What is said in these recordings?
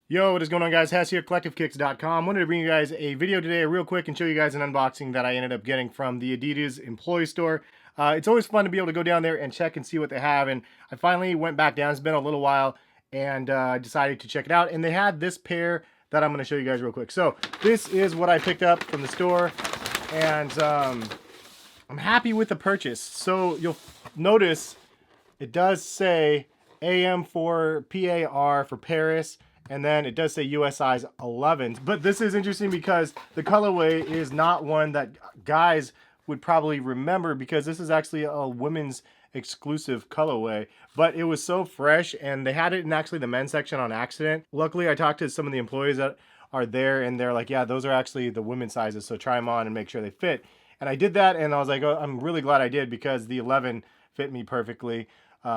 Yo, what is going on, guys? Hess here, CollectiveKicks.com. Wanted to bring you guys a video today real quick and show you guys an unboxing that I ended up getting from the Adidas employee store. It's always fun to be able to go down there and check and see what they have, and I finally went back down. It's been a little while, and decided to check it out, and they had this pair that I'm going to show you guys real quick. So this is what I picked up from the store, and I'm happy with the purchase. So you'll notice it does say AM for PAR for Paris, and then it does say US size 11. But this is interesting because the colorway is not one that guys would probably remember, because this is actually a women's exclusive colorway. But it was so fresh, and they had it in actually the men's section on accident. Luckily, I talked to some of the employees that are there, and they're like, yeah, those are actually the women's sizes, so try them on and make sure they fit. And I did that, and I was like, oh, I'm really glad I did, because the 11 fit me perfectly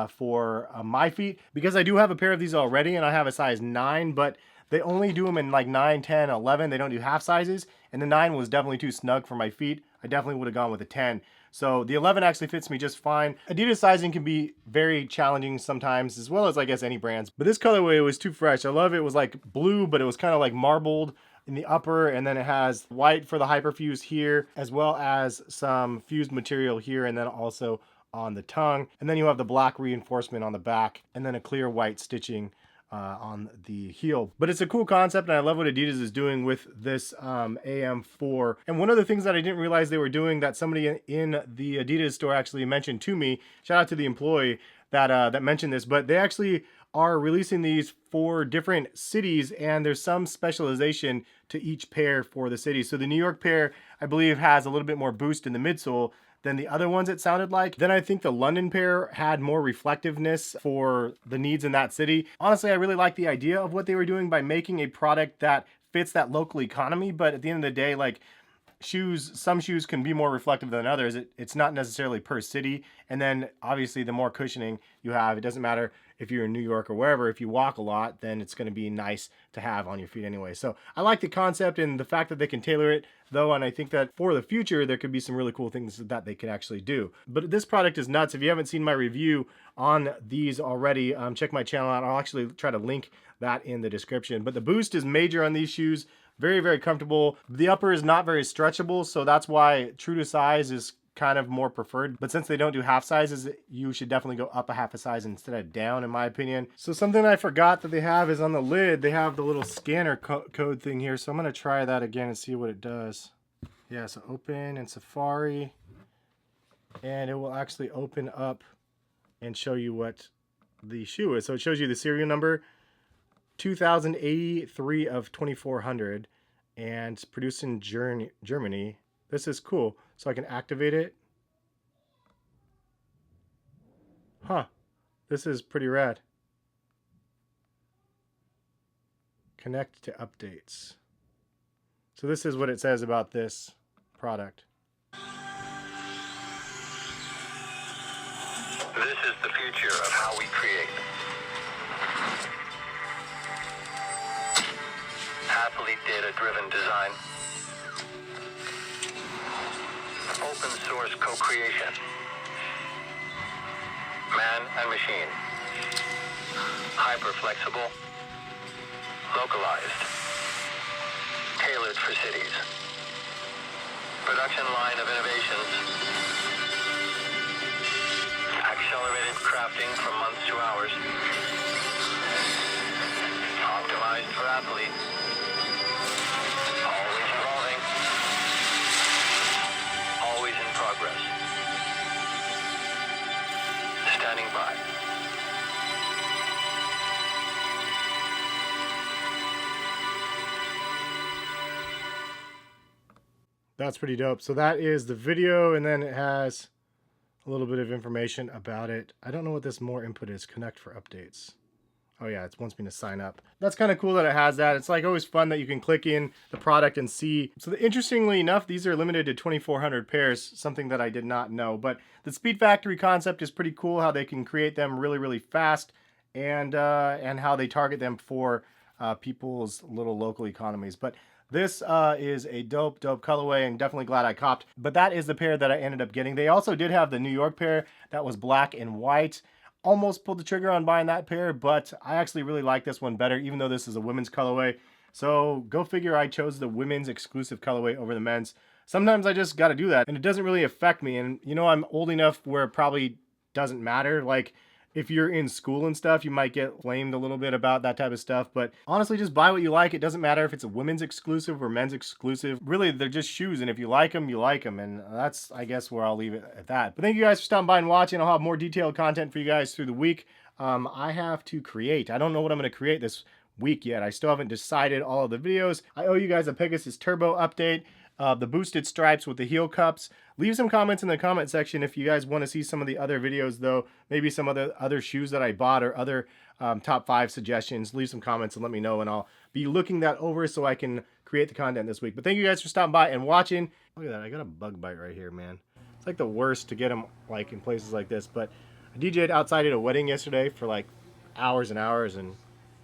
for my feet, because I do have a pair of these already, and I have a size 9, but they only do them in like 9, 10, 11. They don't do half sizes, and the 9 was definitely too snug for my feet. I definitely would have gone with a 10. So the 11 actually fits me just fine. Adidas sizing can be very challenging sometimes, as well as I guess any brands. But this colorway was too fresh. I love it. It was like blue, but it was kind of like marbled in the upper, and then it has white for the hyperfuse here, as well as some fused material here, and then also on the tongue. And then you have the black reinforcement on the back, and then a clear white stitching on the heel. But it's a cool concept, and I love what Adidas is doing with this AM4. And one of the things that I didn't realize they were doing, that somebody in the Adidas store actually mentioned to me, shout out to the employee that mentioned this, but they actually are releasing these for different cities, and there's some specialization to each pair for the city. So the New York pair, I believe, has a little bit more boost in the midsole than the other ones, it sounded like. Then I think the London pair had more reflectiveness for the needs in that city. Honestly, I really like the idea of what they were doing by making a product that fits that local economy, but at the end of the day, like, some shoes can be more reflective than others. It's not necessarily per city. And then obviously the more cushioning you have, it doesn't matter if you're in New York or wherever. If you walk a lot, then it's going to be nice to have on your feet anyway. So I like the concept and the fact that they can tailor it though, and I think that for the future there could be some really cool things that they could actually do. But this product is nuts. If you haven't seen my review on these already, check my channel out. I'll actually try to link that in the description. But the boost is major on these shoes. Very, very comfortable. The upper is not very stretchable, so that's why true to size is kind of more preferred. But since they don't do half sizes, you should definitely go up a half a size instead of down, in my opinion. So something I forgot that they have is on the lid, they have the little scanner code thing here. So I'm going to try that again and see what it does. Yeah, so open in Safari, and it will actually open up and show you what the shoe is. So it shows you the serial number, 2083 of 2400, and it's produced in Germany. This is cool. So I can activate it. Huh. This is pretty rad. Connect to updates. So this is what it says about this product. This is the future of how we create. Athlete data-driven design. Open source co-creation. Man and machine. Hyper-flexible. Localized. Tailored for cities. Production line of innovations. Accelerated crafting from months to hours. Optimized for athletes. Always evolving. Always in progress. Standing by. That's pretty dope. So that is the video, and then it has a little bit of information about it. I don't know what this more input is. Connect for updates. Oh yeah, it wants me to sign up. That's kind of cool that it has that. It's like always fun that you can click in the product and see. So interestingly enough, these are limited to 2,400 pairs, something that I did not know. But the Speed Factory concept is pretty cool, how they can create them really, really fast, and how they target them for people's little local economies. But this is a dope colorway, and definitely glad I copped. But that is the pair that I ended up getting. They also did have the New York pair that was black and white. almost pulled the trigger on buying that pair, but I actually really like this one better, even though this is a women's colorway. So go figure, I chose the women's exclusive colorway over the men's. Sometimes I just got to do that, and it doesn't really affect me. And you know, I'm old enough where it probably doesn't matter. Like, if you're in school and stuff, you might get flamed a little bit about that type of stuff. But honestly, just buy what you like. It doesn't matter if it's a women's exclusive or men's exclusive. Really, they're just shoes. And if you like them, you like them. And that's, I guess, where I'll leave it at that. But thank you guys for stopping by and watching. I'll have more detailed content for you guys through the week. I have to create. I don't know what I'm going to create this week yet. I still haven't decided all of the videos. I owe you guys a Pegasus Turbo update. The boosted stripes with the heel cups. Leave some comments in the comment section if you guys want to see some of the other videos, though. Maybe some of the other shoes that I bought or other top 5 suggestions. Leave some comments and let me know, and I'll be looking that over so I can create the content this week. But thank you guys for stopping by and watching. Look at that. I got a bug bite right here, man. It's like the worst to get them like in places like this. But I DJ'd outside at a wedding yesterday for like hours and hours, and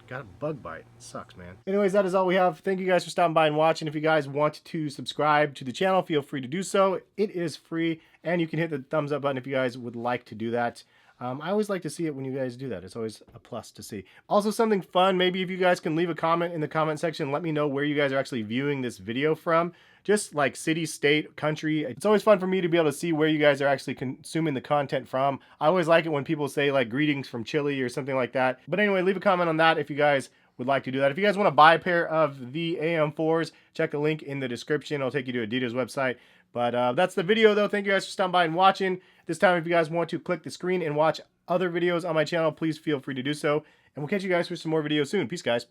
got a bug bite. It sucks, man. Anyways, that is all we have. Thank you guys for stopping by and watching. If you guys want to subscribe to the channel, feel free to do so. It is free, and you can hit the thumbs up button if you guys would like to do that. I always like to see it when you guys do that. It's always a plus to see. Also, something fun, maybe if you guys can leave a comment in the comment section, let me know where you guys are actually viewing this video from. Just like city, state, country. It's always fun for me to be able to see where you guys are actually consuming the content from. I always like it when people say like greetings from Chile or something like that. But anyway, leave a comment on that if you guys would like to do that. If you guys want to buy a pair of the AM4s, check the link in the description. It'll take you to Adidas website. But that's the video, though. Thank you guys for stopping by and watching. This time, if you guys want to click the screen and watch other videos on my channel, please feel free to do so. And we'll catch you guys for some more videos soon. Peace, guys.